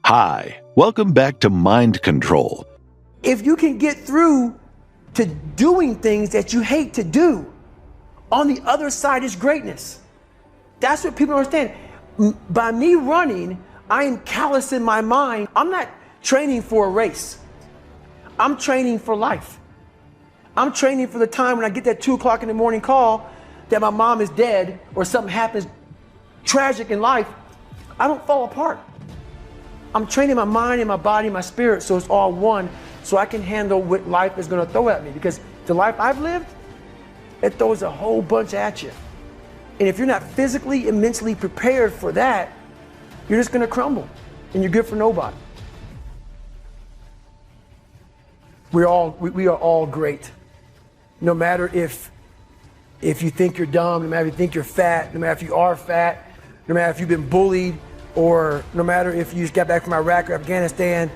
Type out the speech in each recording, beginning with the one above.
Hi, welcome back to Mind Control. If you can get through to doing things that you hate to do, on the other side is greatness. That's what people don't understand. By me running, I am callous in my mind. I'm not training for a race. I'm training for life. I'm training for the time when I get that 2 o'clock in the morning call that my mom is dead or something happens tragic in life. I don't fall apart. I'm training my mind and my body and my spirit so it's all one, so I can handle what life is going to throw at me. Because the life I've lived, it throws a whole bunch at you. And if you're not physically and mentally prepared for that, you're just going to crumble and you're good for nobody. We are all great. No matter if you think you're dumb, no matter if you think you're fat, no matter if you are fat, no matter if you've been bullied, or no matter if you just got back from Iraq or Afghanistan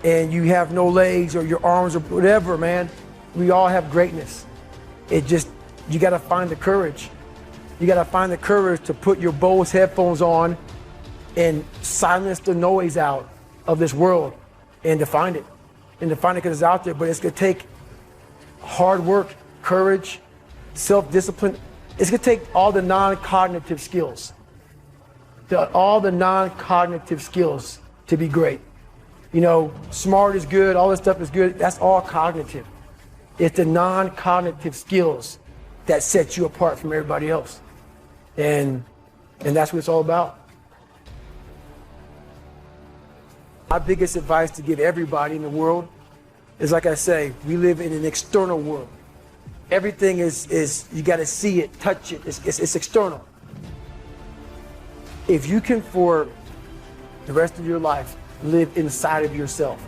and you have no legs or your arms or whatever, man, we all have greatness. You gotta find the courage. You gotta find the courage to put your Bose headphones on and silence the noise out of this world and to find it. And to find it because it's out there, but it's gonna take hard work, courage, self-discipline. It's gonna take all the non-cognitive skills. All the non-cognitive skills to be great. You know, smart is good, all this stuff is good, that's all cognitive. It's the non-cognitive skills that set you apart from everybody else. And that's what it's all about. My biggest advice to give everybody in the world is, like I say, we live in an external world. Everything is you gotta see it, touch it, it's external. If you can, for the rest of your life, live inside of yourself.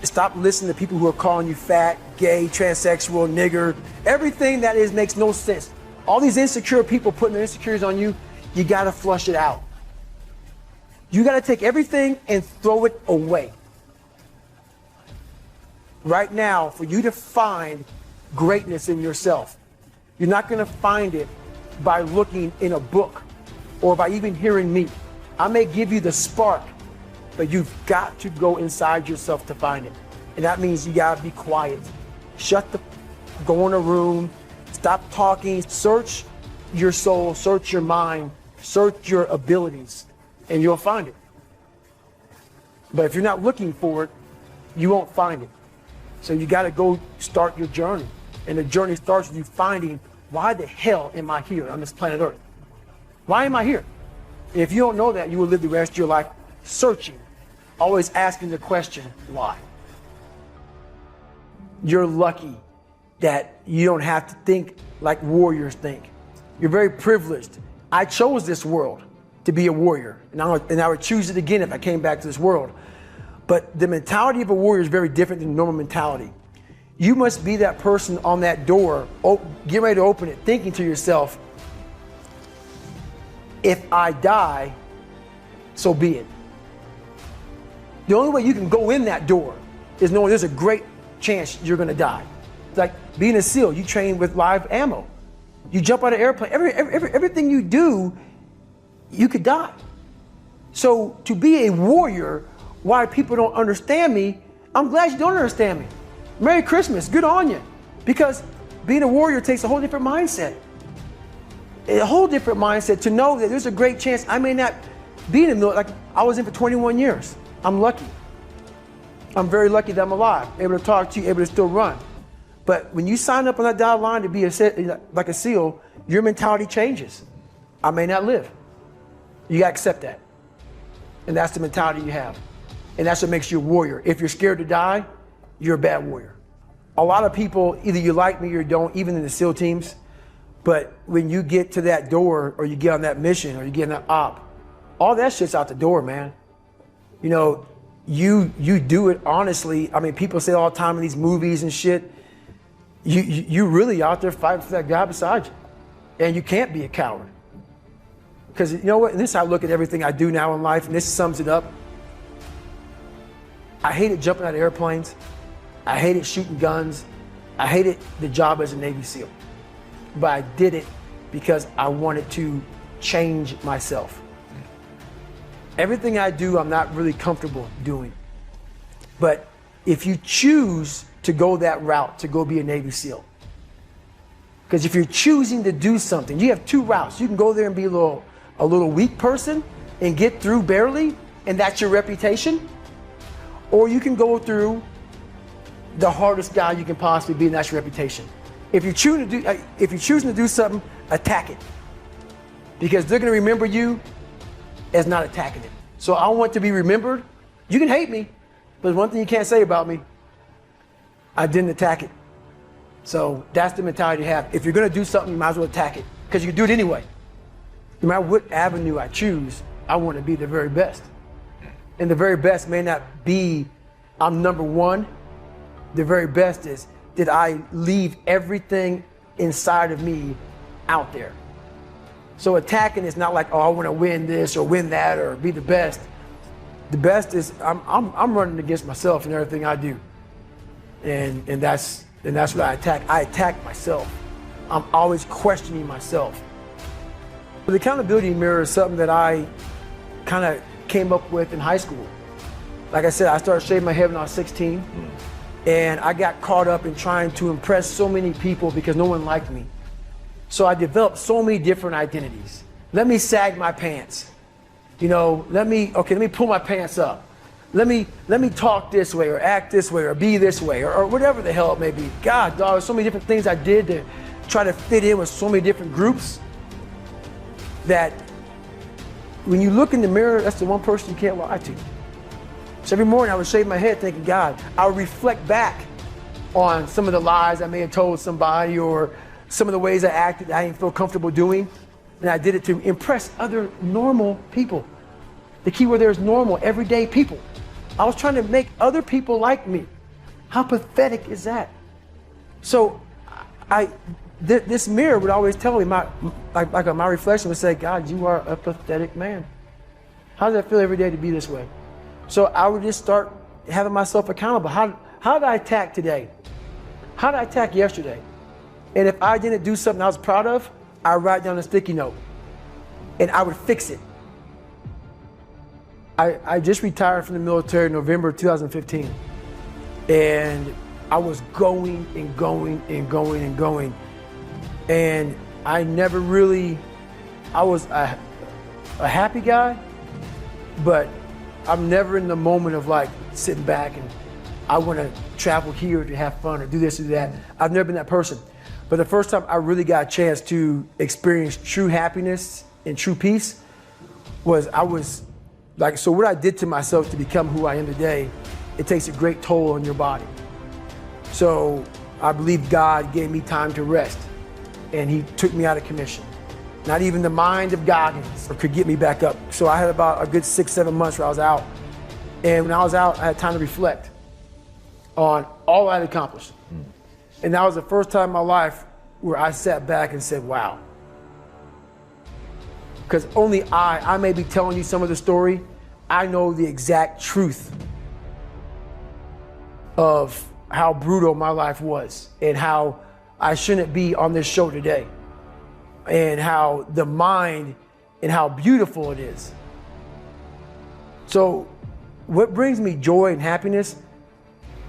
Stop listening to people who are calling you fat, gay, transsexual, nigger. Everything that is makes no sense. All these insecure people putting their insecurities on you, you gotta flush it out. You gotta take everything and throw it away. Right now, for you to find greatness in yourself, you're not gonna find it by looking in a book or by even hearing me. I may give you the spark, but you've got to go inside yourself to find it. And that means you gotta be quiet. Go in a room, stop talking, search your soul, search your mind, search your abilities, and you'll find it. But if you're not looking for it, you won't find it. So you gotta go start your journey. And the journey starts with you finding, why the hell am I here on this planet Earth? Why am I here? And if you don't know that, you will live the rest of your life searching, always asking the question, why? You're lucky that you don't have to think like warriors think. You're very privileged. I chose this world to be a warrior, and I would choose it again if I came back to this world. But the mentality of a warrior is very different than normal mentality. You must be that person on that door, get ready to open it, thinking to yourself, if I die, so be it. The only way you can go in that door is knowing there's a great chance you're gonna die. It's like being a SEAL, you train with live ammo. You jump out of an airplane, everything you do, you could die. So to be a warrior, why people don't understand me, I'm glad you don't understand me. Merry Christmas, good on you. Because being a warrior takes a whole different mindset. A whole different mindset to know that there's a great chance I may not be in the military. Like I was in for 21 years. I'm lucky. I'm very lucky that I'm alive, able to talk to you, able to still run. But when you sign up on that dotted line to be like a SEAL, your mentality changes. I may not live. You gotta accept that. And that's the mentality you have. And that's what makes you a warrior. If you're scared to die, you're a bad warrior. A lot of people, either you like me or you don't, even in the SEAL teams, but when you get to that door or you get on that mission or you get in that op, all that shit's out the door, man. You know, you do it honestly. I mean, people say all the time in these movies and shit, you really out there fighting for that guy beside you. And you can't be a coward. Because you know what, and this is how I look at everything I do now in life, and this sums it up. I hated jumping out of airplanes. I hated shooting guns. I hated the job as a Navy SEAL. But I did it because I wanted to change myself. Everything I do, I'm not really comfortable doing. But if you choose to go that route, to go be a Navy SEAL, because if you're choosing to do something, you have two routes. You can go there and be a little weak person and get through barely, and that's your reputation. Or you can go through the hardest guy you can possibly be, and that's your reputation. If you're choosing to do something, attack it, because they're going to remember you as not attacking it. So I want to be remembered. You can hate me, but there's one thing you can't say about me: I didn't attack it. So that's the mentality to have. If you're going to do something, you might as well attack it, because you can do it anyway. No matter what avenue I choose, I want to be the very best. And the very best may not be I'm number one. The very best is, did I leave everything inside of me out there? So attacking is not like, oh, I want to win this or win that or be the best. The best is I'm running against myself in everything I do. And that's what I attack. I attack myself. I'm always questioning myself. The accountability mirror is something that I kind of came up with in high school. Like I said, I started shaving my head when I was 16, and I got caught up in trying to impress so many people because no one liked me. So I developed so many different identities. Let me sag my pants. Let me pull my pants up. Let me talk this way or act this way or be this way or whatever the hell it may be. God, dog, so many different things I did to try to fit in with so many different groups that when you look in the mirror, that's the one person you can't lie to. So every morning I would shave my head thinking, God, I would reflect back on some of the lies I may have told somebody or some of the ways I acted I didn't feel comfortable doing. And I did it to impress other normal people. The key word there is normal, everyday people. I was trying to make other people like me. How pathetic is that? So this mirror would always tell me, my reflection would say, God, you are a pathetic man. How does that feel every day to be this way? So I would just start having myself accountable. How did I attack today? How did I attack yesterday? And if I didn't do something I was proud of, I would write down a sticky note and I would fix it. I just retired from the military in November 2015. And I was going and going and going and going. And I never really, I was a happy guy, but I'm never in the moment of like sitting back and I want to travel here to have fun or do this or that. I've never been that person. But the first time I really got a chance to experience true happiness and true peace was so what I did to myself to become who I am today, it takes a great toll on your body. So I believe God gave me time to rest and he took me out of commission. Not even the mind of Goggins could get me back up. So I had about a good 6-7 months where I was out. And when I was out, I had time to reflect on all I had accomplished. And that was the first time in my life where I sat back and said, wow. Because only I may be telling you some of the story, I know the exact truth of how brutal my life was and how I shouldn't be on this show today and how the mind and how beautiful it is. So what brings me joy and happiness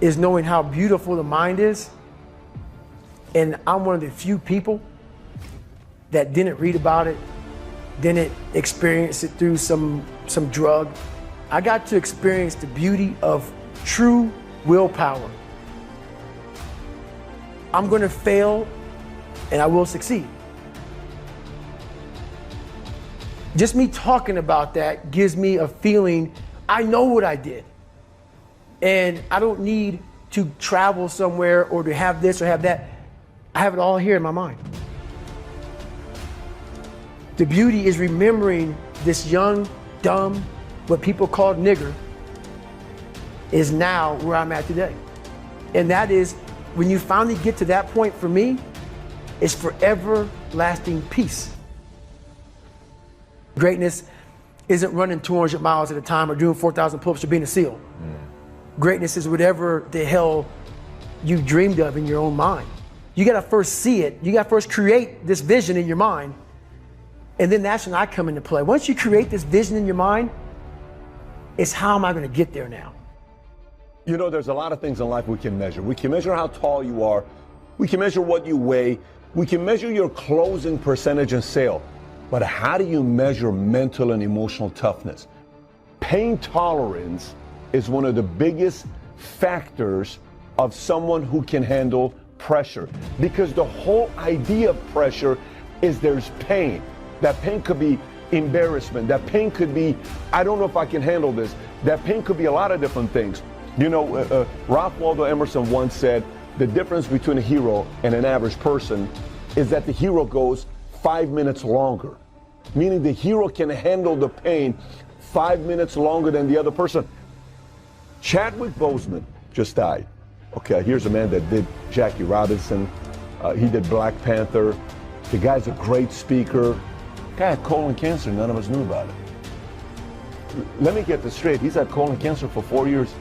is knowing how beautiful the mind is. And I'm one of the few people that didn't read about it, didn't experience it through some drug. I got to experience the beauty of true willpower. I'm going to fail and I will succeed. Just me talking about that gives me a feeling I know what I did. And I don't need to travel somewhere or to have this or have that. I have it all here in my mind. The beauty is remembering this young, dumb, what people call nigger, is now where I'm at today. And that is, when you finally get to that point for me, it's forever lasting peace. Greatness isn't running 200 miles at a time or doing 4,000 pull-ups or being a SEAL. Greatness is whatever the hell you dreamed of in your own mind. You gotta first see it. You gotta first create this vision in your mind. And then that's when I come into play. Once you create this vision in your mind, It's how am I going to get there now? You know, there's a lot of things in life we can measure. We can measure how tall you are. We can measure what you weigh. We can measure your closing percentage in sale. But how do you measure mental and emotional toughness? Pain tolerance is one of the biggest factors of someone who can handle pressure. Because the whole idea of pressure is there's pain. That pain could be embarrassment. That pain could be, I don't know if I can handle this. That pain could be a lot of different things. You know, Ralph Waldo Emerson once said, the difference between a hero and an average person is that the hero goes 5 minutes longer. Meaning the hero can handle the pain 5 minutes longer than the other person. Chadwick Boseman just died. Okay, here's a man that did Jackie Robinson. He did Black Panther. The guy's a great speaker. The guy had colon cancer, none of us knew about it. Let me get this straight. He's had colon cancer for 4 years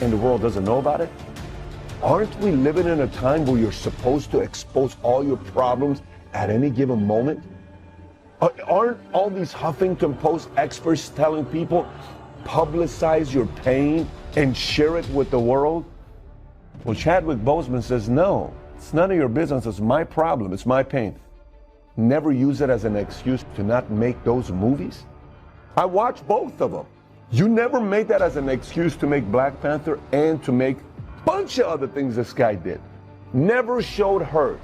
and the world doesn't know about it? Aren't we living in a time where you're supposed to expose all your problems at any given moment? Aren't all these Huffington Post experts telling people, publicize your pain and share it with the world? Well, Chadwick Boseman says, no, it's none of your business. It's my problem. It's my pain. Never use it as an excuse to not make those movies. I watched both of them. You never made that as an excuse to make Black Panther and to make a bunch of other things this guy did. Never showed hurt.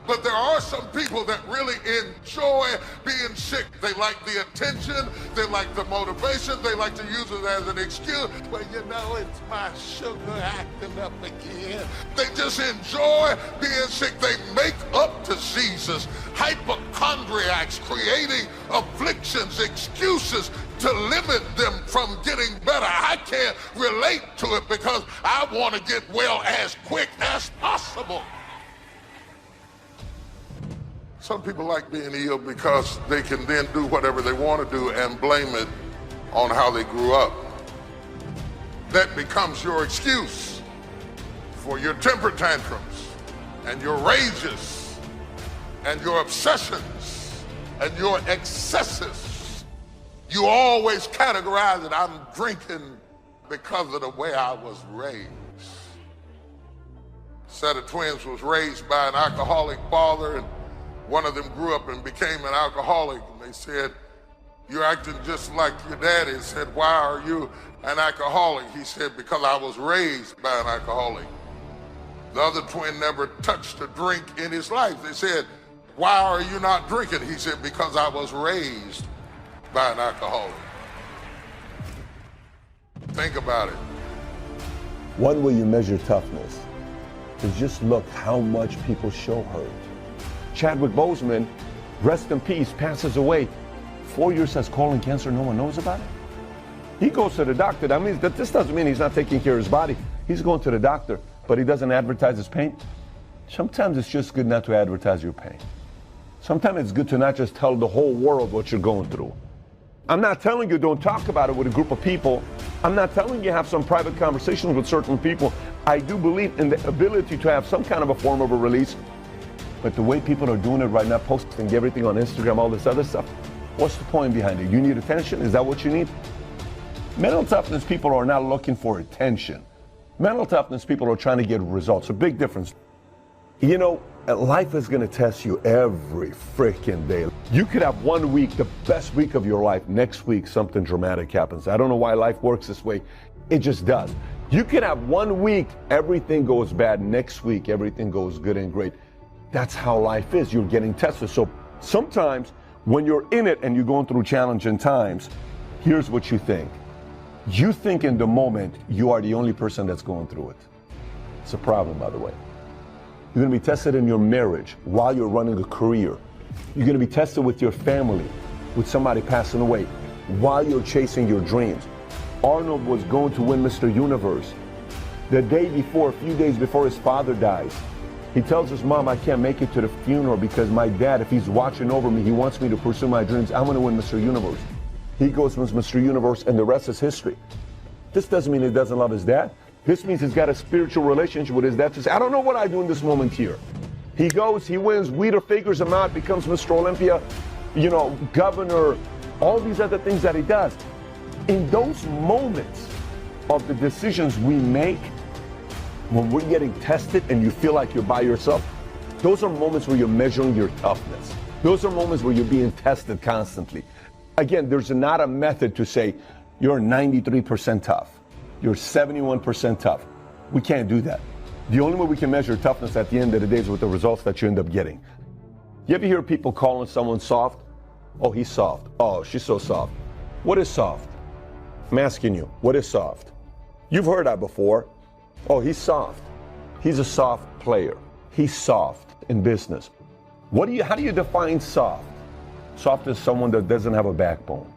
But there are some people that really enjoy being sick. They like the attention, they like the motivation, they like to use it as an excuse. Well, you know, it's my sugar acting up again. They just enjoy being sick. They make up diseases, hypochondriacs, creating afflictions, excuses to limit them from getting better. I can't relate to it because I want to get well as quick as possible. Some people like being ill because they can then do whatever they want to do and blame it on how they grew up. That becomes your excuse for your temper tantrums and your rages and your obsessions and your excesses. You always categorize it, I'm drinking because of the way I was raised. A set of twins was raised by an alcoholic father, and one of them grew up and became an alcoholic. And they said, you're acting just like your daddy. He said, why are you an alcoholic? He said, because I was raised by an alcoholic. The other twin never touched a drink in his life. They said, why are you not drinking? He said, because I was raised by an alcoholic. Think about it. One way you measure toughness is just look how much people show hurt. Chadwick Boseman, rest in peace, passes away. 4 years has colon cancer, no one knows about it. He goes to the doctor. That means that this doesn't mean he's not taking care of his body. He's going to the doctor, but he doesn't advertise his pain. Sometimes it's just good not to advertise your pain. Sometimes it's good to not just tell the whole world what you're going through. I'm not telling you don't talk about it with a group of people. I'm not telling you have some private conversations with certain people. I do believe in the ability to have some kind of a form of a release. But the way people are doing it right now, posting everything on Instagram, all this other stuff, what's the point behind it? You need attention? Is that what you need? Mental toughness people are not looking for attention. Mental toughness people are trying to get results. A big difference. You know, life is going to test you every freaking day. You could have 1 week, the best week of your life. Next week, something dramatic happens. I don't know why life works this way. It just does. You could have 1 week, everything goes bad. Next week, everything goes good and great. That's how life is. You're getting tested. So sometimes when you're in it and you're going through challenging times, here's what you think. You think in the moment you are the only person that's going through it. It's a problem, by the way. You're going to be tested in your marriage while you're running a career. You're going to be tested with your family, with somebody passing away, while you're chasing your dreams. Arnold was going to win Mr. Universe. The day before, a few days before his father dies, he tells his mom, I can't make it to the funeral because my dad, if he's watching over me, he wants me to pursue my dreams. I'm going to win Mr. Universe. He goes wins Mr. Universe, and the rest is history. This doesn't mean he doesn't love his dad. This means he's got a spiritual relationship with his dad to say, I don't know what I do in this moment here. He goes, he wins, Weeder figures him out, becomes Mr. Olympia, you know, governor, all these other things that he does. In those moments of the decisions we make, when we're getting tested and you feel like you're by yourself, those are moments where you're measuring your toughness. Those are moments where you're being tested constantly. Again, there's not a method to say you're 93% tough, you're 71% tough. We can't do that. The only way we can measure toughness at the end of the day is with the results that you end up getting. You ever hear people calling someone soft? Oh, he's soft. Oh, she's so soft. What is soft? I'm asking you, what is soft? You've heard that before. Oh, he's soft. He's a soft player. He's soft in business. How do you define soft? Soft is someone that doesn't have a backbone.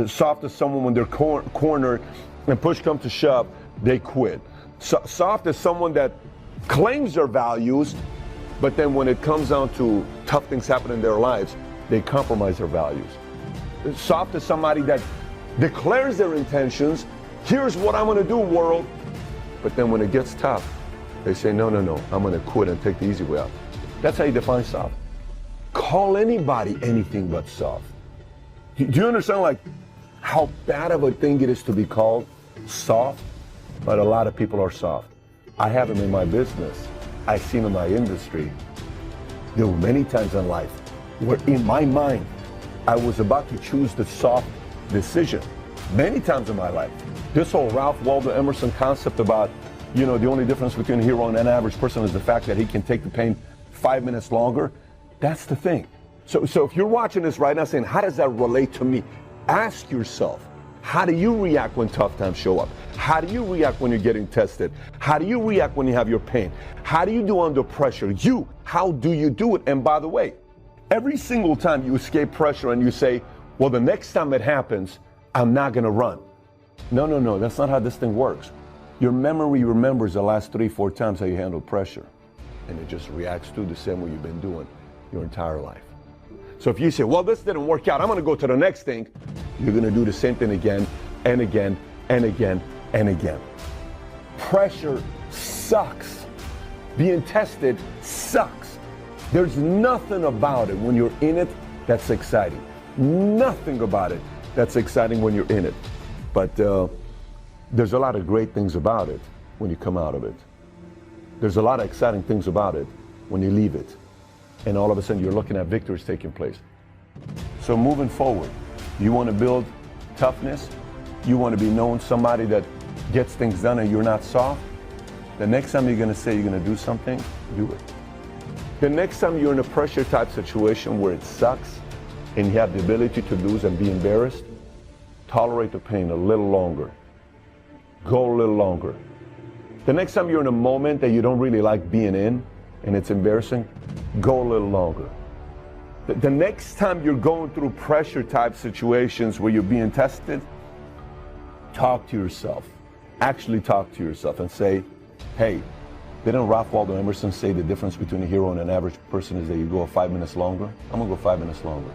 Soft is someone when they're cornered and push comes to shove, they quit. Soft is someone that claims their values, but then when it comes down to tough things happen in their lives, they compromise their values. Soft is somebody that declares their intentions. Here's what I'm going to do, world. But then when it gets tough, they say, no, I'm going to quit and take the easy way out. That's how you define soft. Call anybody anything but soft. Do you understand like how bad of a thing it is to be called soft? But a lot of people are soft. I have them in my business. I see them in my industry. There were many times in life where in my mind, I was about to choose the soft decision. Many times in my life. This whole Ralph Waldo Emerson concept about, the only difference between a hero and an average person is the fact that he can take the pain 5 minutes longer. That's the thing. So if you're watching this right now saying, how does that relate to me? Ask yourself, how do you react when tough times show up? How do you react when you're getting tested? How do you react when you have your pain? How do you do under pressure? How do you do it? And by the way, every single time you escape pressure and you say, well, the next time it happens, I'm not going to run. No, that's not how this thing works. Your memory remembers the last 3-4 times how you handled pressure. And it just reacts to the same way you've been doing your entire life. So if you say, well, this didn't work out, I'm going to go to the next thing, you're going to do the same thing again and again and again and again. Pressure sucks. Being tested sucks. There's nothing about it when you're in it that's exciting. Nothing about it that's exciting when you're in it. But there's a lot of great things about it when you come out of it. There's a lot of exciting things about it when you leave it. And all of a sudden you're looking at victories taking place. So moving forward, you want to build toughness? You want to be known somebody that gets things done and you're not soft? The next time you're going to say you're going to do something, do it. The next time you're in a pressure type situation where it sucks and you have the ability to lose and be embarrassed, tolerate the pain a little longer. Go a little longer. The next time you're in a moment that you don't really like being in and it's embarrassing, go a little longer. The next time you're going through pressure type situations where you're being tested, talk to yourself. Actually talk to yourself and say, hey, didn't Ralph Waldo Emerson say the difference between a hero and an average person is that you go 5 minutes longer? I'm going to go 5 minutes longer.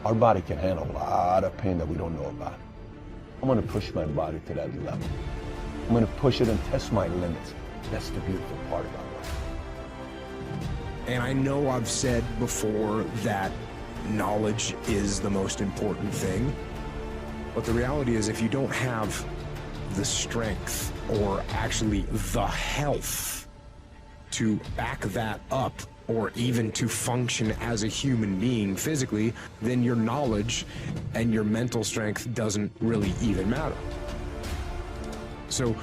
Our body can handle a lot of pain that we don't know about. I'm going to push my body to that level. I'm going to push it and test my limits. That's the beautiful part about life. And I know I've said before that knowledge is the most important thing, but the reality is if you don't have the strength or actually the health to back that up or even to function as a human being physically, then your knowledge and your mental strength doesn't really even matter. So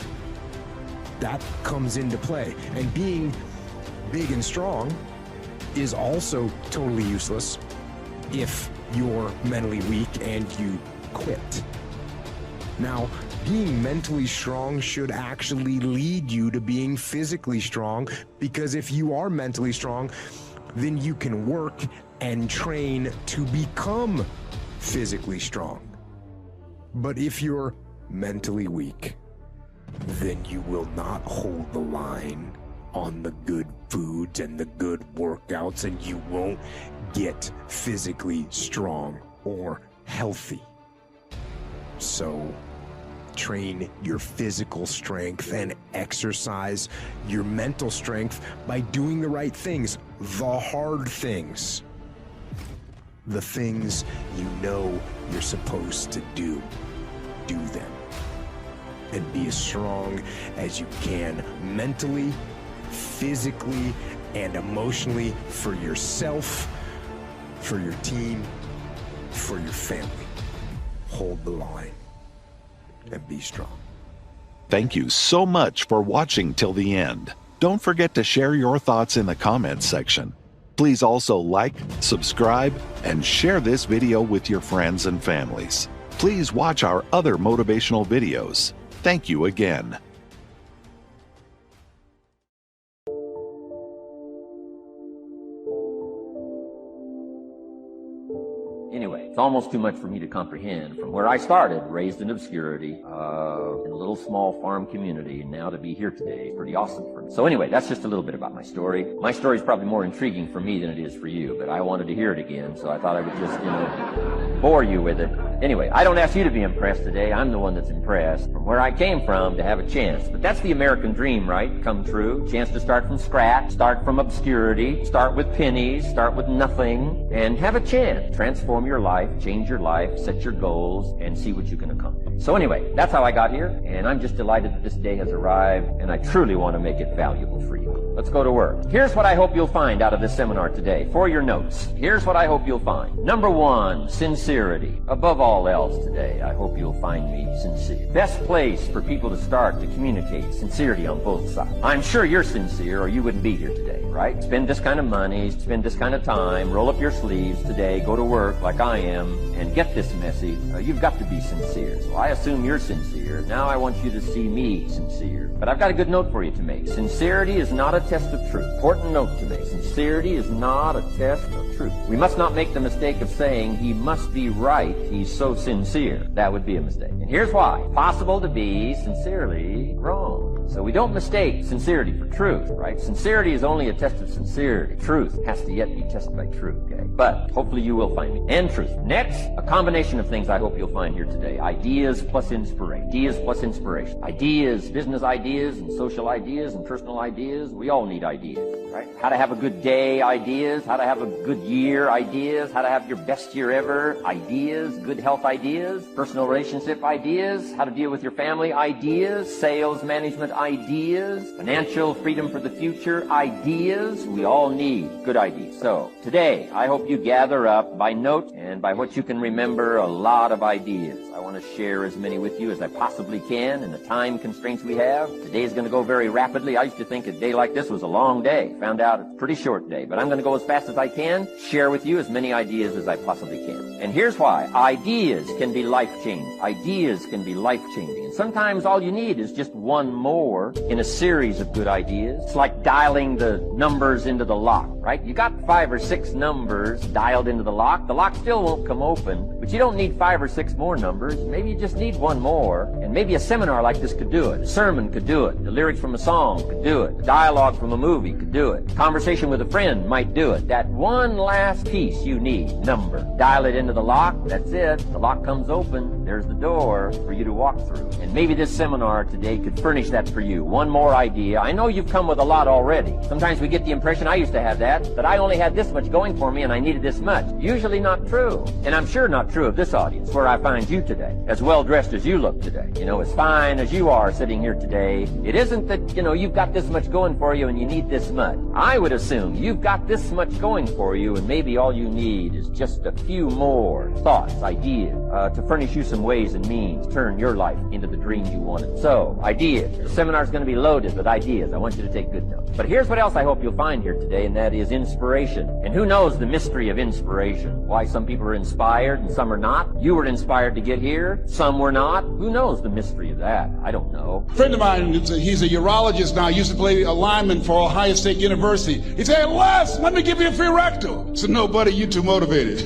that comes into play. And being big and strong is also totally useless if you're mentally weak and you quit. Now, being mentally strong should actually lead you to being physically strong, because if you are mentally strong, then you can work and train to become physically strong. But if you're mentally weak, then you will not hold the line on the good foods and the good workouts, and you won't get physically strong or healthy. So train your physical strength and exercise your mental strength by doing the right things, the hard things, the things you know you're supposed to do. do them. And be as strong as you can, mentally, physically, and emotionally, for yourself, for your team, for your family. Hold the line and be strong. Thank you so much for watching till the end. Don't forget to share your thoughts in the comments section. Please also like, subscribe, and share this video with your friends and families. Please watch our other motivational videos. Thank you again. Anyway, it's almost too much for me to comprehend. From where I started, raised in obscurity, in a little small farm community, and now to be here today is pretty awesome for me. So anyway, that's just a little bit about my story. My story is probably more intriguing for me than it is for you, but I wanted to hear it again, so I thought I would just, bore you with it. Anyway, I don't ask you to be impressed today. I'm the one that's impressed. From where I came from to have a chance. But that's the American dream, right? Come true. Chance to start from scratch, start from obscurity, start with pennies, start with nothing, and have a chance. Transform your life, change your life, set your goals, and see what you can accomplish. So anyway, that's how I got here, and I'm just delighted that this day has arrived, and I truly want to make it valuable for you. Let's go to work. Here's what I hope you'll find out of this seminar today. For your notes, here's what I hope you'll find. Number one, sincerity. Above all else today, I hope you'll find me sincere. Best place for people to start to communicate sincerity on both sides. I'm sure you're sincere or you wouldn't be here today, right? Spend this kind of money, spend this kind of time, roll up your sleeves today, go to work like I am, and get this message. You've got to be sincere. So I assume you're sincere. Now I want you to see me sincere. But I've got a good note for you to make. Sincerity is not a test of truth. Important note to make. Sincerity is not a test of truth. We must not make the mistake of saying he must be right. He's so sincere. That would be a mistake. And here's why. Possible to be sincerely wrong. So we don't mistake sincerity for truth, right? Sincerity is only a test of sincerity. Truth has to yet be tested by truth, okay? But hopefully you will find me. And truth. Next, a combination of things I hope you'll find here today. Ideas plus inspiration. Ideas plus inspiration. Ideas, business ideas and social ideas and personal ideas. We all need ideas, right? How to have a good day ideas. How to have a good year ideas. How to have your best year ever ideas. Good health ideas. Personal relationship ideas. How to deal with your family ideas. Sales management ideas. Financial freedom for the future ideas. We all need good ideas. So today, I hope you gather up by note and by what you can remember a lot of ideas. I want to share as many with you as I possibly can in the time constraints we have. Today is going to go very rapidly. I used to think a day like this was a long day. Found out it's a pretty short day. But I'm going to go as fast as I can, share with you as many ideas as I possibly can. And here's why. Ideas can be life-changing. Ideas can be life-changing. And sometimes all you need is just one more in a series of good ideas. It's like dialing the numbers into the lock, right? You got 5 or 6 numbers dialed into the lock. The lock still won't come open, but you don't need 5 or 6 more numbers. Maybe you just need one more. And maybe a seminar like this could do it. A sermon could do it. The lyrics from a song could do it. A dialogue from a movie could do it. Conversation with a friend might do it. That one last piece you need, number. Dial it into the lock. That's it. The lock comes open. There's the door for you to walk through. And maybe this seminar today could furnish that for you. One more idea. I know you've come with a lot already. Sometimes we get the impression, I used to have that I only had this much going for me and I needed this much. Usually not true. And I'm sure not true of this audience, where I find you today. As well dressed as you look today. As fine as you are sitting here today. It isn't that, you've got this much going for you and you need this much. I would assume you've got this much going for you and maybe all you need is just a few more thoughts, ideas, to furnish you some ways and means to turn your life into the dream you wanted. So, ideas. The seminar's going to be loaded with ideas. I want you to take good notes. But here's what else I hope you'll find here today, and that is inspiration. And who knows the mystery of inspiration? Why some people are inspired and some are not? You were inspired to get here. Some were not. Who knows the mystery of that? I don't know. A friend of mine, he's a urologist now, used to play a lineman for Ohio State University. He said, Les, let me give you a free rectal. I said, no, buddy, you too motivated.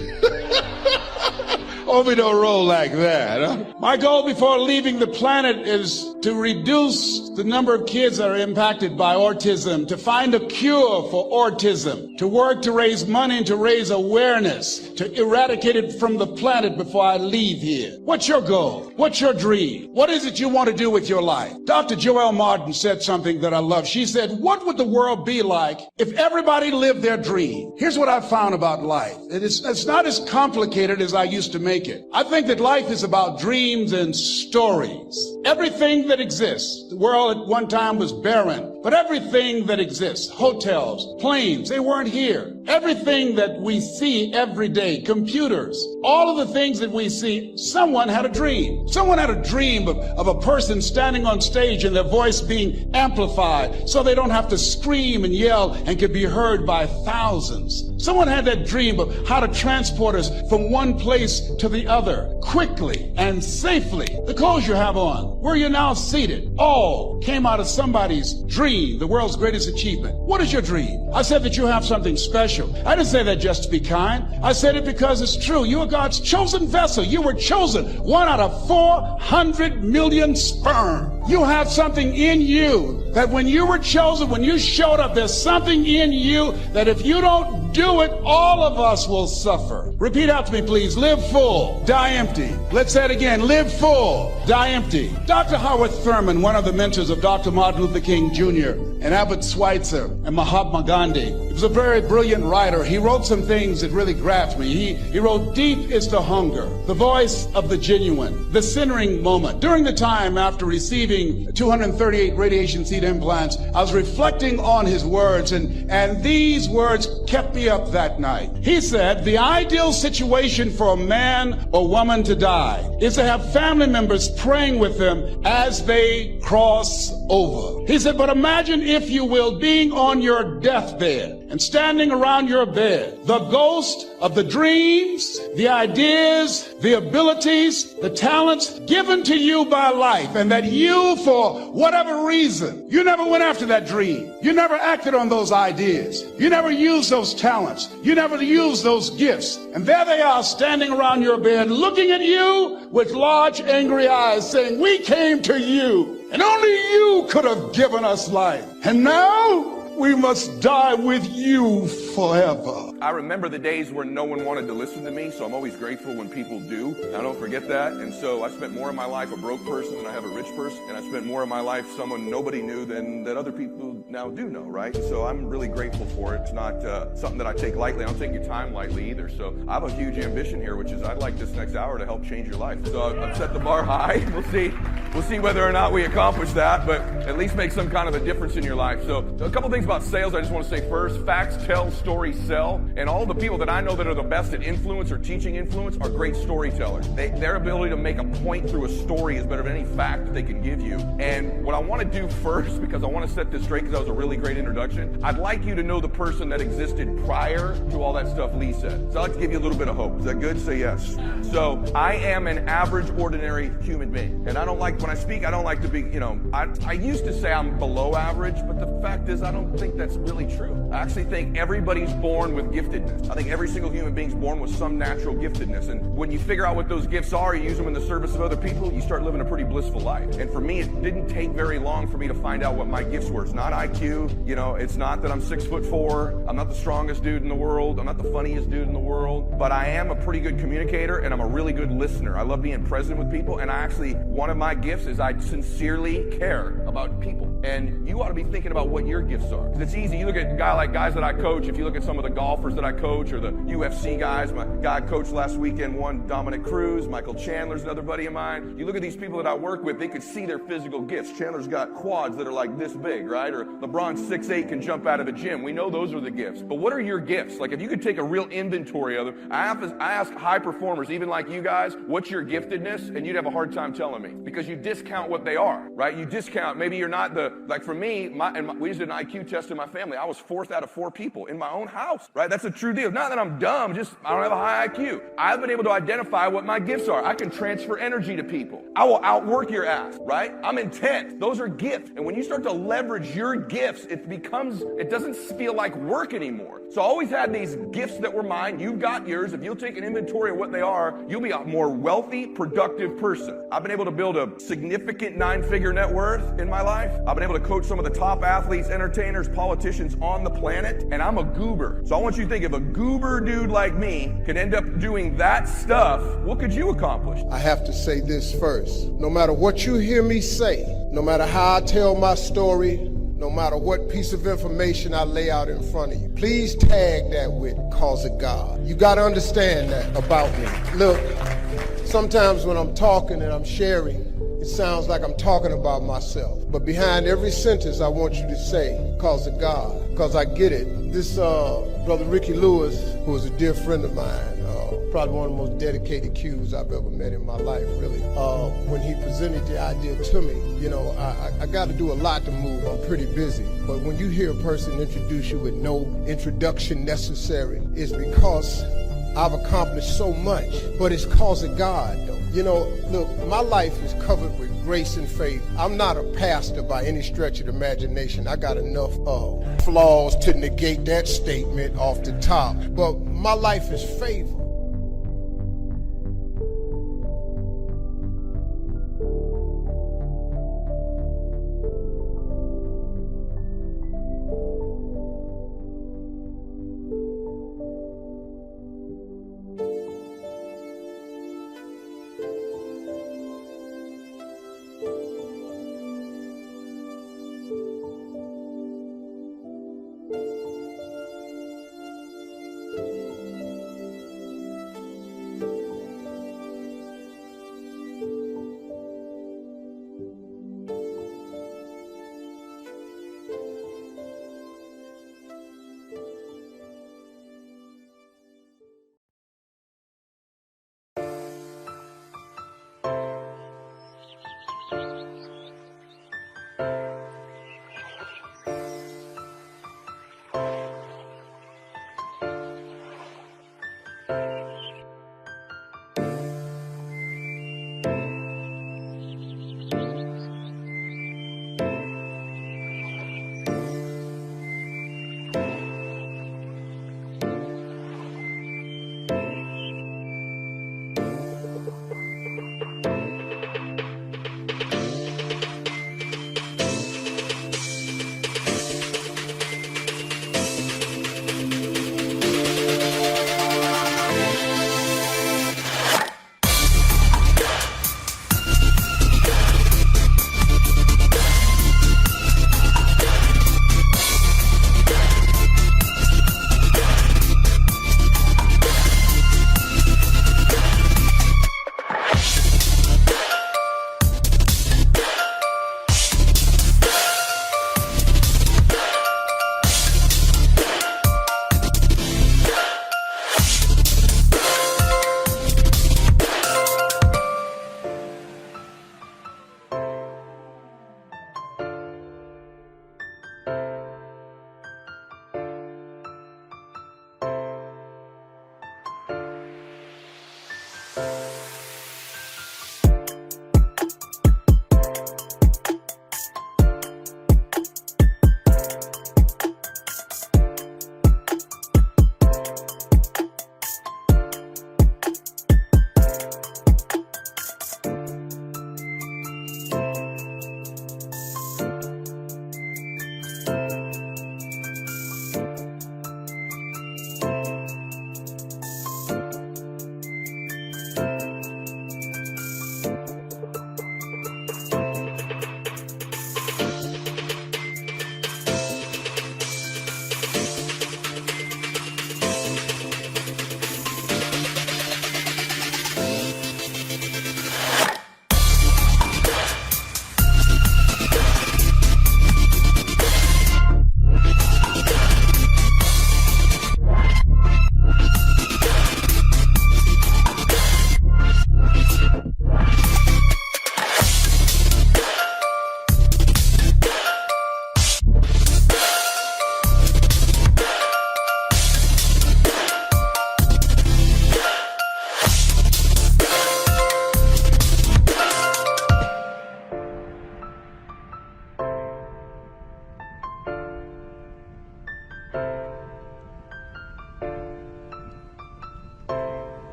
Hope we don't roll like that, huh? My goal before leaving the planet is to reduce the number of kids that are impacted by autism, to find a cure for autism, to work to raise money and to raise awareness, to eradicate it from the planet before I leave here. What's your goal? What's your dream? What is it you want to do with your life? Dr. Joelle Martin said something that I love. She said, what would the world be like if everybody lived their dream? Here's what I found about life. It's not as complicated as I used to make make it. I think that life is about dreams and stories. Everything that exists, the world at one time was barren, but everything that exists, hotels, planes, they weren't here. Everything that we see every day, computers, all of the things that we see, someone had a dream. Someone had a dream of a person standing on stage and their voice being amplified so they don't have to scream and yell and could be heard by thousands. Someone had that dream of how to transport us from one place to the other quickly and safely. The clothes you have on, where you're now seated, all came out of somebody's dream, the world's greatest achievement. What is your dream? I said that you have something special. I didn't say that just to be kind. I said it because it's true. You are God's chosen vessel. You were chosen. 1 out of 400 million sperm. You have something in you that when you were chosen, when you showed up, there's something in you that if you don't do it, all of us will suffer. Repeat after me, please. Live full, die empty. Let's say it again. Live full, die empty. Dr. Howard Thurman, one of the mentors of Dr. Martin Luther King Jr. and Albert Schweitzer and Mahatma Gandhi, he was a very brilliant writer. He wrote some things that really grabbed me. He wrote, "Deep is the hunger, the voice of the genuine, the centering moment." During the time after receiving 238 radiation seed implants, I was reflecting on his words, and these words kept me up that night. He said, the ideal situation for a man or woman to die is to have family members praying with them as they cross over. He said, but imagine, if you will, being on your deathbed and standing around your bed, the ghost of the dreams, the ideas, the abilities, the talents given to you by life, and that you, for whatever reason, you never went after that dream. You never acted on those ideas. You never used those talents. You never used those gifts. And there they are standing around your bed, looking at you with large, angry eyes, saying, we came to you, and only you could have given us life. And now we must die with you forever. I remember the days where no one wanted to listen to me, so I'm always grateful when people do. I don't forget that. And so I spent more of my life a broke person than I have a rich person. And I spent more of my life someone nobody knew than that other people now do know, right? So I'm really grateful for it. It's not something that I take lightly. I don't take your time lightly either. So I have a huge ambition here, which is I'd like this next hour to help change your life. So I've set the bar high. We'll see whether or not we accomplish that, but at least make some kind of a difference in your life. So a couple things about sales I just want to say first. Facts tell, stories sell. And all the people that I know that are the best at influence or teaching influence are great storytellers. Their ability to make a point through a story is better than any fact that they can give you. And what I want to do first, because I want to set this straight because that was a really great introduction, I'd like you to know the person that existed prior to all that stuff Lee said. So I'd like to give you a little bit of hope. Is that good? Say yes. So I am an average, ordinary human being. And I don't like, when I speak, I don't like to be, I used to say I'm below average, but the fact is I don't think that's really true. I actually think everybody's born with giftedness. I think every single human being's born with some natural giftedness. And when you figure out what those gifts are, you use them in the service of other people, you start living a pretty blissful life. And for me, it didn't take very long for me to find out what my gifts were. It's not IQ, it's not that I'm 6'4", I'm not the strongest dude in the world, I'm not the funniest dude in the world, but I am a pretty good communicator and I'm a really good listener. I love being present with people, and one of my gifts is I sincerely care about people. And you ought to be thinking about what your gifts are. It's easy. You look at guys that I coach, if you look at some of the golfers that I coach or the UFC guys, my guy I coached last weekend won, Dominic Cruz, Michael Chandler's another buddy of mine. You look at these people that I work with, they could see their physical gifts. Chandler's got quads that are like this big, right? Or LeBron's 6'8", can jump out of the gym. We know those are the gifts. But what are your gifts? Like if you could take a real inventory of them, I ask high performers, even like you guys, what's your giftedness? And you'd have a hard time telling me because you discount what they are, right? You discount, maybe you're not like for me, we just did an IQ test in my family. I was 4th out of 4 people in my own house, right? That's a true deal. Not that I'm dumb, just I don't have a high IQ. I've been able to identify what my gifts are. I can transfer energy to people. I will outwork your ass, right? I'm intent. Those are gifts. And when you start to leverage your gifts, it doesn't feel like work anymore. So I always had these gifts that were mine. You've got yours. If you'll take an inventory of what they are, you'll be a more wealthy, productive person. I've been able to build a significant 9-figure net worth in my life. I've been able to coach some of the top athletes, entertainers, politicians on the planet, and I'm a goober. So I want you to think, if a goober dude like me can end up doing that stuff, what could you accomplish? I have to say this first. No matter what you hear me say, no matter how I tell my story, no matter what piece of information I lay out in front of you, please tag that with "cause of God." You got to understand that about me. Look, Sometimes when I'm talking and I'm sharing, it sounds like I'm talking about myself. But behind every sentence, I want you to say, because of God, because I get it. This brother Ricky Lewis, who is a dear friend of mine, probably one of the most dedicated Qs I've ever met in my life, really. When he presented the idea to me, you know, I got to do a lot to move. I'm pretty busy. But when you hear a person introduce you with no introduction necessary, it's because I've accomplished so much, but it's cause of God, though. You know, look, my life is covered with grace and faith. I'm not a pastor by any stretch of the imagination. I got enough flaws to negate that statement off the top. But my life is favor.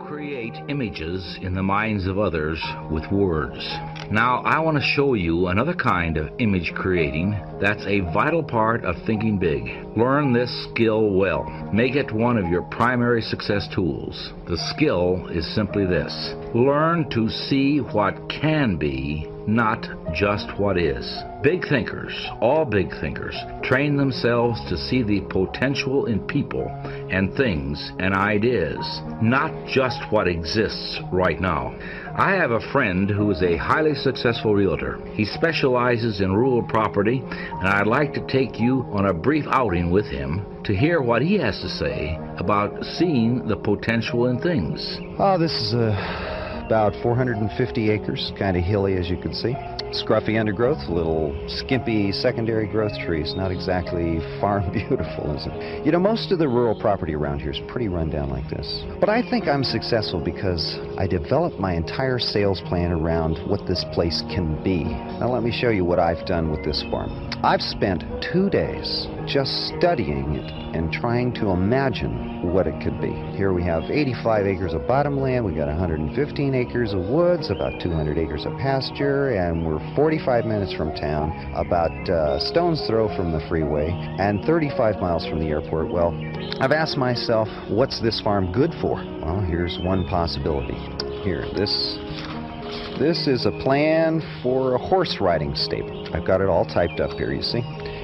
Create images in the minds of others with words. Now, I want to show you another kind of image creating that's a vital part of thinking big. Learn this skill well. Make it one of your primary success tools. The skill is simply this: learn to see what can be, not just what is. Big thinkers, all big thinkers, train themselves to see the potential in people and things and ideas, not just what exists right now. I have a friend who is a highly successful realtor. He specializes in rural property, and I'd like to take you on a brief outing with him to hear what he has to say about seeing the potential in things. Oh, this is about 450 acres, kind of hilly as you can see. Scruffy undergrowth, little skimpy secondary growth trees. Not exactly farm beautiful, is it? You know, most of the rural property around here is pretty run down like this. But I think I'm successful because I developed my entire sales plan around what this place can be. Now let me show you what I've done with this farm. I've spent 2 days just studying it and trying to imagine what it could be. Here we have 85 acres of bottomland, we got 115 acres of woods, about 200 acres of pasture, and we're 45 minutes from town, about stone's throw from the freeway, and 35 miles from the airport. Well, I've asked myself, what's this farm good for? Well, here's one possibility. Here, this is a plan for a horse riding stable. I've got it all typed up here, you see.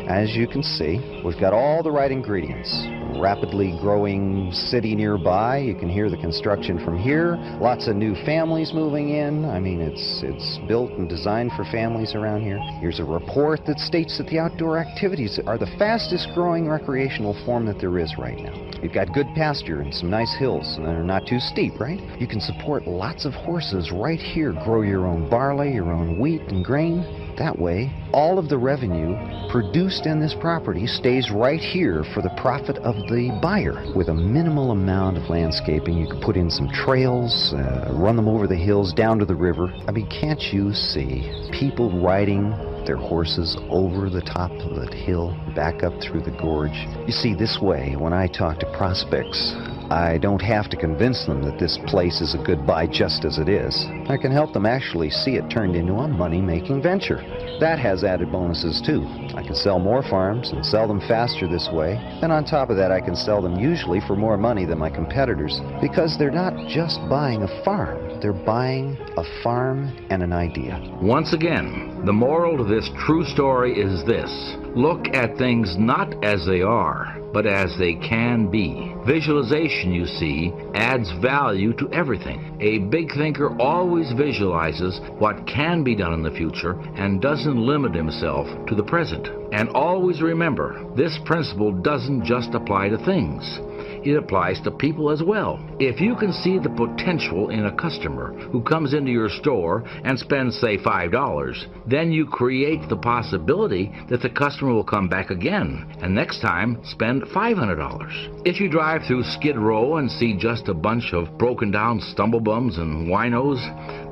As you can see, we've got all the right ingredients. Rapidly growing city nearby. You can hear the construction from here. Lots of new families moving in. I mean, it's built and designed for families around here. Here's a report that states that the outdoor activities are the fastest growing recreational form that there is right now. You've got good pasture and some nice hills, and they're not too steep, right? You can support lots of horses right here. Grow your own barley, your own wheat and grain. That way, all of the revenue produced in this property stays right here for the profit of the buyer. With a minimal amount of landscaping, you can put in some trails, run them over the hills, down to the river. I mean, can't you see people riding their horses over the top of the hill, back up through the gorge? You see, this way, when I talk to prospects, I don't have to convince them that this place is a good buy just as it is. I can help them actually see it turned into a money-making venture. That has added bonuses too. I can sell more farms and sell them faster this way. And on top of that, I can sell them usually for more money than my competitors, because they're not just buying a farm. They're buying a farm and an idea. Once again, the moral to this true story is this: look at things not as they are, but as they can be. Visualization, you see, adds value to everything. A big thinker always visualizes what can be done in the future and doesn't limit himself to the present. And always remember, this principle doesn't just apply to things. It applies to people as well. If you can see the potential in a customer who comes into your store and spends, say, $5, then you create the possibility that the customer will come back again, and next time spend $500. If you drive through Skid Row and see just a bunch of broken down stumblebums and winos,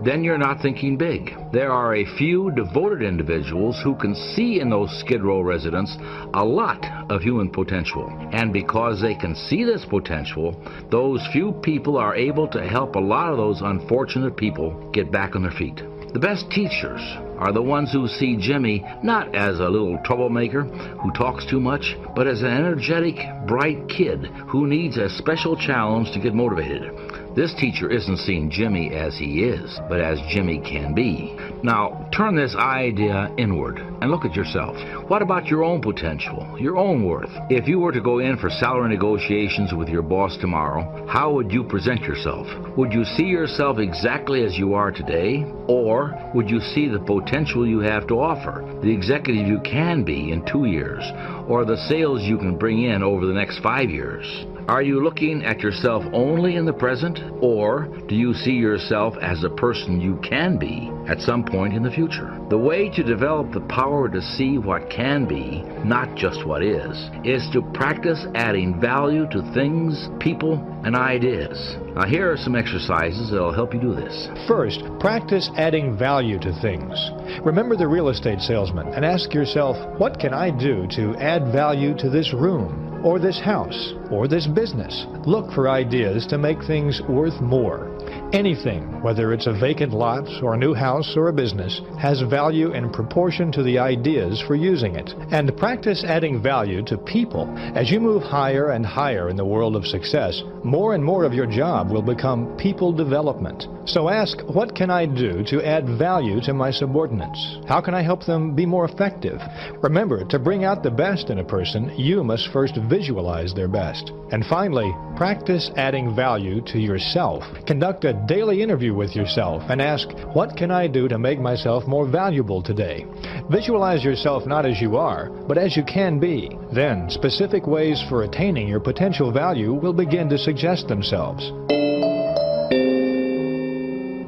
then you're not thinking big. There are a few devoted individuals who can see in those Skid Row residents a lot of human potential. And because they can see this potential, those few people are able to help a lot of those unfortunate people get back on their feet. The best teachers are the ones who see Jimmy not as a little troublemaker who talks too much, but as an energetic, bright kid who needs a special challenge to get motivated. This teacher isn't seeing Jimmy as he is, but as Jimmy can be. Now, turn this idea inward and look at yourself. What about your own potential, your own worth? If you were to go in for salary negotiations with your boss tomorrow, how would you present yourself? Would you see yourself exactly as you are today? Or would you see the potential you have to offer, the executive you can be in 2 years, or the sales you can bring in over the next 5 years? Are you looking at yourself only in the present, or do you see yourself as a person you can be at some point in the future? The way to develop the power to see what can be, not just what is to practice adding value to things, people, and ideas. Now, here are some exercises that will help you do this. First, practice adding value to things. Remember the real estate salesman and ask yourself, what can I do to add value to this room, or this house, or this business? Look for ideas to make things worth more. Anything, whether it's a vacant lot or a new house or a business, has value in proportion to the ideas for using it. And practice adding value to people. As you move higher and higher in the world of success, more and more of your job will become people development. So ask, what can I do to add value to my subordinates? How can I help them be more effective? Remember, to bring out the best in a person, you must first visualize their best. And finally, practice adding value to yourself. Conduct a daily interview with yourself and ask, what can I do to make myself more valuable today? Visualize yourself not as you are, but as you can be. Then, specific ways for attaining your potential value will begin to suggest themselves.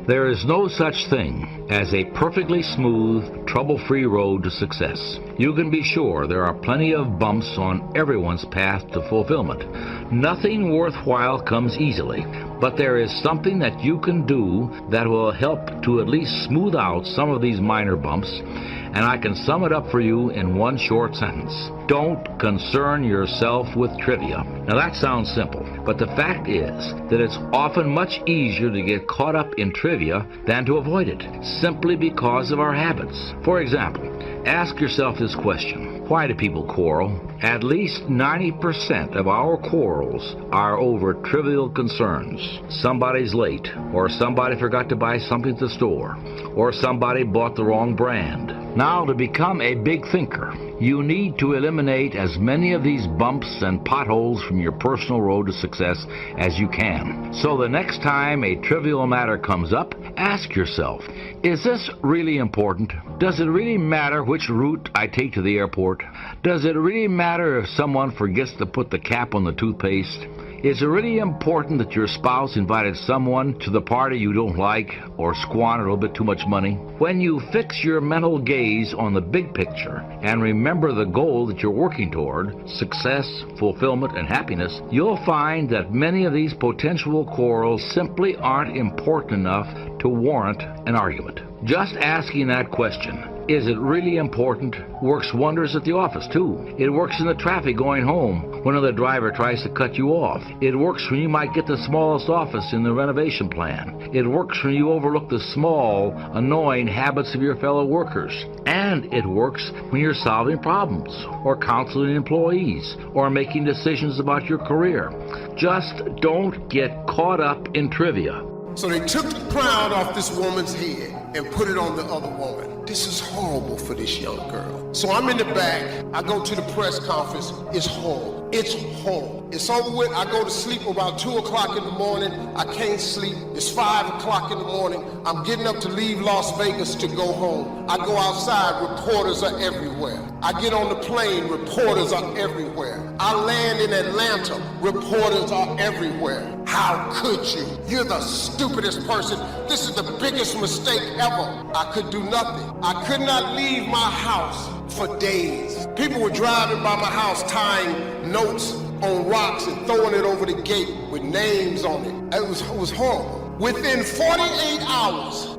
There is no such thing as a perfectly smooth, trouble-free road to success. You can be sure there are plenty of bumps on everyone's path to fulfillment. Nothing worthwhile comes easily, but there is something that you can do that will help to at least smooth out some of these minor bumps, and I can sum it up for you in one short sentence. Don't concern yourself with trivia. Now that sounds simple, but the fact is that it's often much easier to get caught up in trivia than to avoid it, simply because of our habits. For example, ask yourself this question. Why do people quarrel? At least 90% of our quarrels are over trivial concerns. Somebody's late, or somebody forgot to buy something at the store, or somebody bought the wrong brand. Now, to become a big thinker, you need to eliminate as many of these bumps and potholes from your personal road to success as you can. So the next time a trivial matter comes up, ask yourself, is this really important? Does it really matter which route I take to the airport? Does it really matter if someone forgets to put the cap on the toothpaste? Is it really important that your spouse invited someone to the party you don't like or squandered a little bit too much money? When you fix your mental gaze on the big picture and remember the goal that you're working toward, success, fulfillment, and happiness, you'll find that many of these potential quarrels simply aren't important enough to warrant an argument. Just asking that question, is it really important, works wonders at the office too. It works in the traffic going home when another driver tries to cut you off. It works when you might get the smallest office in the renovation plan. It works when you overlook the small, annoying habits of your fellow workers. And it works when you're solving problems, or counseling employees, or making decisions about your career. Just don't get caught up in trivia. So they took the crown off this woman's head and put it on the other woman. This is horrible for this young girl. So I'm in the back. I go to the press conference. It's horrible. It's horrible. It's over with. I go to sleep about 2 o'clock in the morning. I can't sleep. It's 5 o'clock in the morning. I'm getting up to leave Las Vegas to go home. I go outside. Reporters are everywhere. I get on the plane. Reporters are everywhere. I land in Atlanta. Reporters are everywhere. How could you? You're the stupidest person. This is the biggest mistake ever. I could do nothing. I could not leave my house for days. People were driving by my house tying notes on rocks and throwing it over the gate with names on it. It was horrible. Within 48 hours,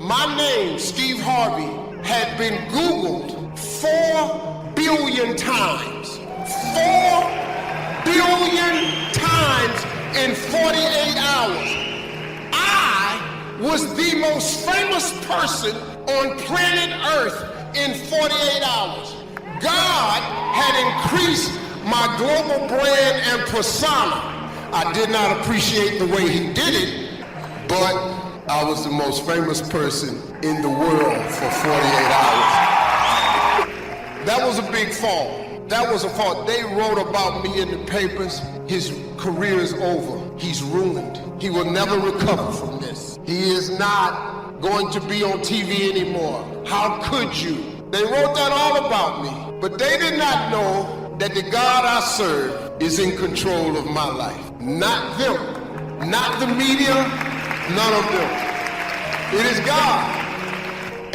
my name, Steve Harvey, had been Googled 4 billion times. 4 billion times in 48 hours. I was the most famous person on planet Earth in 48 hours. God had increased my global brand and persona. I did not appreciate the way he did it, but I was the most famous person in the world for 48 hours. That was a big fall. That was a fault. They wrote about me in the papers. His career is over. He's ruined. He will never recover from this. He is not going to be on TV anymore. How could you? They wrote that all about me. But they did not know that the God I serve is in control of my life. Not them. Not the media. None of them. It is God.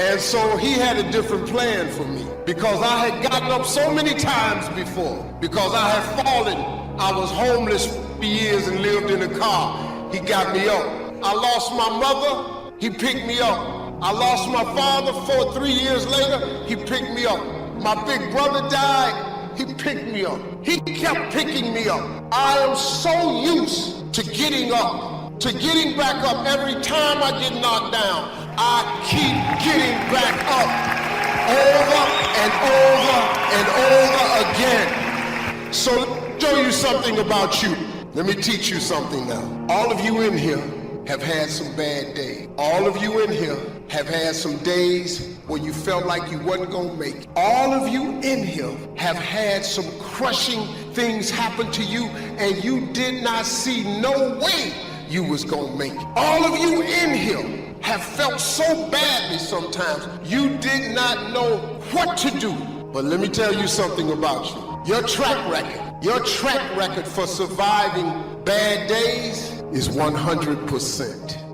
And so he had a different plan for me, because I had gotten up so many times before, because I had fallen. I was homeless for years and lived in a car. He got me up. I lost my mother. He picked me up. I lost my father 3 years later. He picked me up. My big brother died. He picked me up. He kept picking me up. I am so used to getting up to getting back up. Every time I get knocked down, I keep getting back up over and over and over again. So let me show you something about you. Let me teach you something now. All of you in here have had some bad days. All of you in here have had some days where you felt like you wasn't gonna make it. All of you in here have had some crushing things happen to you and you did not see no way you was gonna make it. All of you in here have felt so badly sometimes you did not know what to do. But let me tell you something about you. Your track record for surviving bad days is 100%.